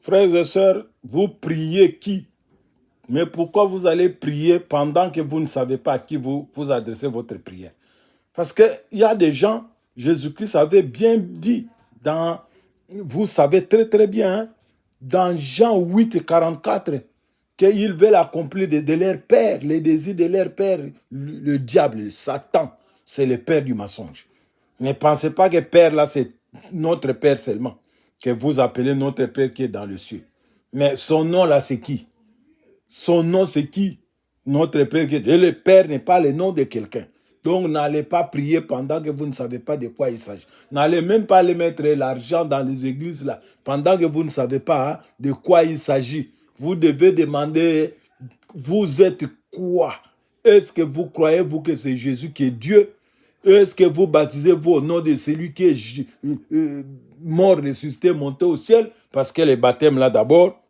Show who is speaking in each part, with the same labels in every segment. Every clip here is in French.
Speaker 1: Frères et sœurs, vous priez qui? Mais pourquoi vous allez prier pendant que vous ne savez pas à qui vous adressez votre prière? Parce qu'il y a des gens, Jésus-Christ avait bien dit, vous savez très très bien, hein, dans Jean 8, 44, qu'ils veulent accomplir de leur père, les désirs de leur père. Le diable, le Satan, c'est le père du mensonge. Ne pensez pas que père là, c'est notre père seulement, que vous appelez notre père qui est dans le ciel. Mais son nom là, c'est qui? Son nom, c'est qui? Notre Père. Et le Père n'est pas le nom de quelqu'un. Donc, n'allez pas prier pendant que vous ne savez pas de quoi il s'agit. N'allez même pas aller mettre l'argent dans les églises là, pendant que vous ne savez pas, hein, de quoi il s'agit. Vous devez demander, vous êtes quoi? Est-ce que vous croyez, vous, que c'est Jésus qui est Dieu? Est-ce que vous baptisez-vous au nom de celui qui est mort, ressuscité, monté au ciel? Parce que le baptême là d'abord,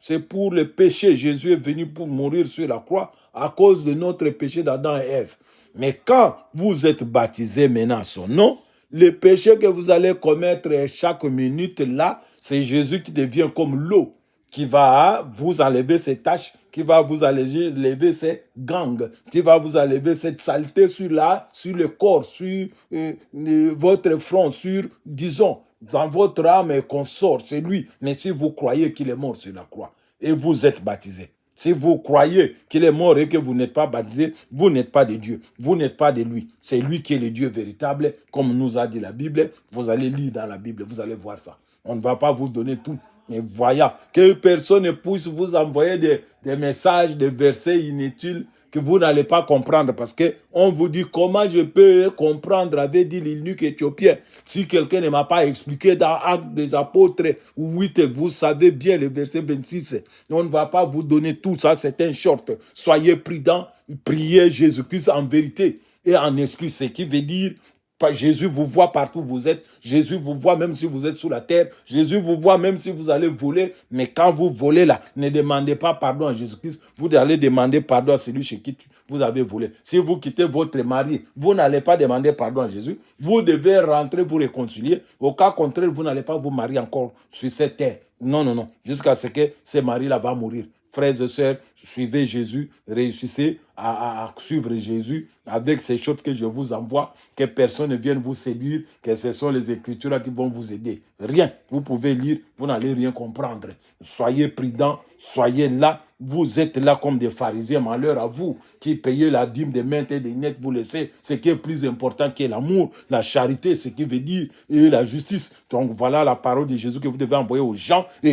Speaker 1: c'est pour le péché. Jésus est venu pour mourir sur la croix à cause de notre péché d'Adam et Ève. Mais quand vous êtes baptisé maintenant à son nom, le péché que vous allez commettre chaque minute là, c'est Jésus qui devient comme l'eau, qui va vous enlever ces tâches, qui va vous enlever ces gangs, qui va vous enlever cette saleté sur le corps, sur votre front, sur, disons, dans votre âme et consort, c'est lui. Mais si vous croyez qu'il est mort sur la croix et vous êtes baptisé, si vous croyez qu'il est mort et que vous n'êtes pas baptisé, vous n'êtes pas de Dieu, vous n'êtes pas de lui. C'est lui qui est le Dieu véritable, comme nous a dit la Bible. Vous allez lire dans la Bible, vous allez voir ça. On ne va pas vous donner tout. Mais voyons, que personne ne puisse vous envoyer des messages, des versets inutiles que vous n'allez pas comprendre, parce qu'on vous dit comment je peux comprendre, avait dit l'eunuque éthiopien, si quelqu'un ne m'a pas expliqué dans Actes des Apôtres 8, vous savez bien le verset 26, on ne va pas vous donner tout ça, c'est un short. Soyez prudents, priez Jésus-Christ en vérité et en esprit, ce qui veut dire Jésus vous voit partout où vous êtes. Jésus vous voit même si vous êtes sous la terre. Jésus vous voit même si vous allez voler. Mais quand vous volez là, ne demandez pas pardon à Jésus-Christ. Vous allez demander pardon à celui chez qui vous avez volé. Si vous quittez votre mari, vous n'allez pas demander pardon à Jésus. Vous devez rentrer, vous réconcilier. Au cas contraire, vous n'allez pas vous marier encore sur cette terre. Non, non, non. Jusqu'à ce que ce mari-là va mourir. Frères et sœurs, suivez Jésus, réussissez à suivre Jésus avec ces choses que je vous envoie, que personne ne vienne vous séduire, que ce sont les Écritures qui vont vous aider. Rien. Vous pouvez lire, vous n'allez rien comprendre. Soyez prudents, soyez là. Vous êtes là comme des pharisiens, malheur à vous, qui payez la dîme des mains et des nettes, vous laissez ce qui est plus important, qui est l'amour, la charité, ce qui veut dire, et la justice. Donc voilà la parole de Jésus que vous devez envoyer aux gens. Et